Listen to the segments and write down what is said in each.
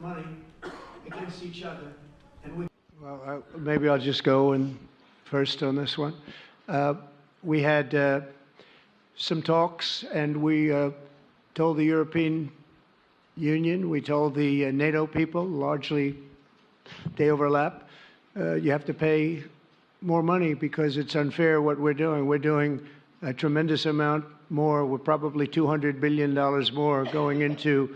money against each other. And well, maybe I'll just go in first on this one. We had some talks, and we told the European Union, we told the NATO people, largely they overlap, you have to pay more money because it's unfair what we're doing. We're doing a tremendous amount more. We're probably $200 billion more going into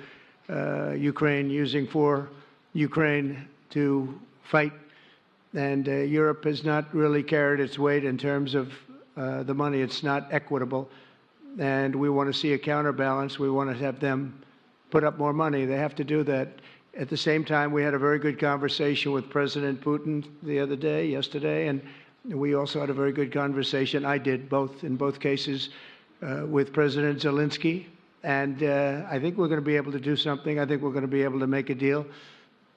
Ukraine, using for Ukraine to fight. And Europe has not really carried its weight in terms of the money. It's not equitable. And we want to see a counterbalance. We want to have them put up more money. They have to do that. At the same time, we had a very good conversation with President Putin yesterday, and we also had a very good conversation. I did in both cases with President Zelensky. And I think we're going to be able to do something. I think we're going to be able to make a deal.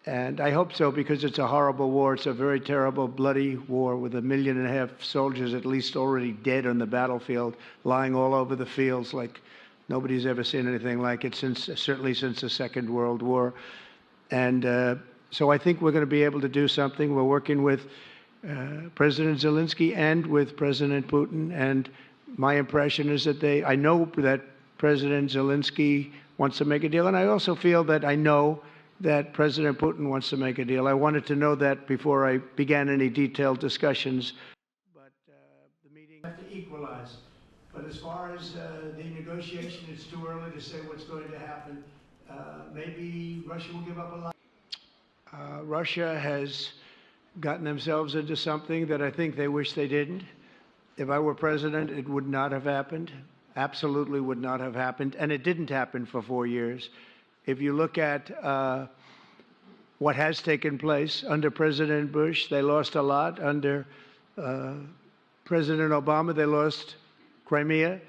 And I hope so, because it's a horrible war. It's a very terrible, bloody war with 1.5 million soldiers at least already dead on the battlefield, lying all over the fields like nobody's ever seen anything like it, certainly since the Second World War. And so I think we're going to be able to do something. We're working with President Zelensky and with President Putin. And my impression is that I know that President Zelensky wants to make a deal. And I also feel that I know that President Putin wants to make a deal. I wanted to know that before I began any detailed discussions. But the meeting have to equalize. But as far as the negotiation, it's too early to say what's going to happen. Maybe Russia will give up a lot. Russia has gotten themselves into something that I think they wish they didn't. If I were president, it would not have happened. Absolutely would not have happened. And it didn't happen for 4 years. If you look at what has taken place under President Bush, they lost a lot. Under President Obama, they lost Crimea.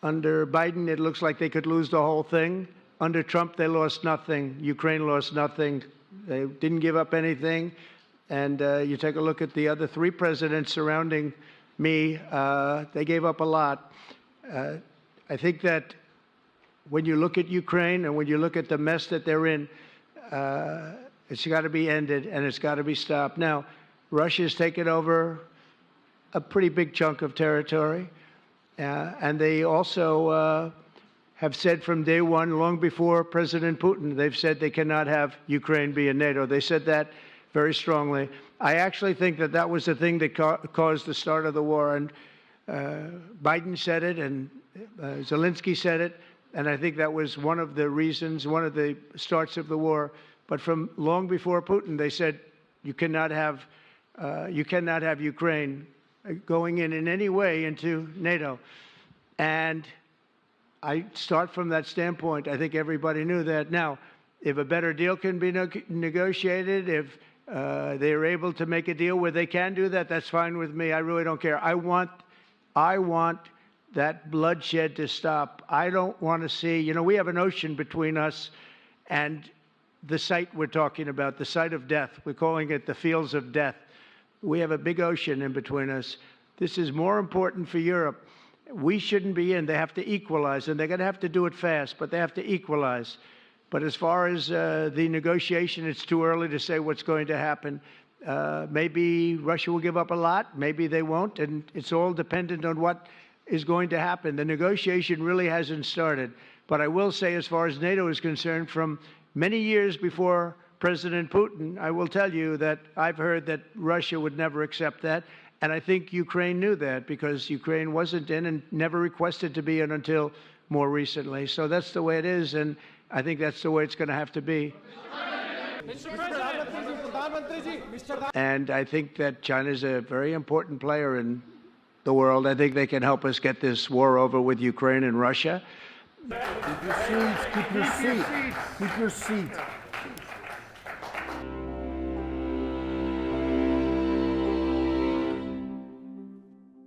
Under Biden, it looks like they could lose the whole thing. Under Trump, they lost nothing. Ukraine lost nothing. They didn't give up anything. And you take a look at the other 3 presidents surrounding me, they gave up a lot. I think that when you look at Ukraine and when you look at the mess that they're in, it's got to be ended and it's got to be stopped. Now, Russia's taken over a pretty big chunk of territory, and they also have said from day one, long before President Putin, they've said they cannot have Ukraine be in NATO. They said that very strongly. I actually think that that was the thing that caused the start of the war, and Biden said it, and Zelensky said it. And I think that was one of the reasons, one of the starts of the war. But from long before Putin, they said you cannot have Ukraine going in any way into NATO. And I start from that standpoint. I think everybody knew that. Now, if a better deal can be negotiated, if they're able to make a deal where they can do that, that's fine with me. I really don't care. I want that bloodshed to stop. I don't want to see, we have an ocean between us and the site we're talking about, the site of death. We're calling it the fields of death. We have a big ocean in between us. This is more important for Europe. We shouldn't be in. They have to equalize, and they're going to have to do it fast, but they have to equalize. But as far as the negotiation, it's too early to say what's going to happen. Maybe Russia will give up a lot. Maybe they won't, and it's all dependent on what is going to happen. The negotiation really hasn't started. But I will say, as far as NATO is concerned, from many years before President Putin, I will tell you that I've heard that Russia would never accept that. And I think Ukraine knew that, because Ukraine wasn't in and never requested to be in until more recently. So that's the way it is, and I think that's the way it's going to have to be. And I think that China is a very important player in the world. I think they can help us get this war over with Ukraine and Russia. Keep your seat. Keep your seat. Keep your seat.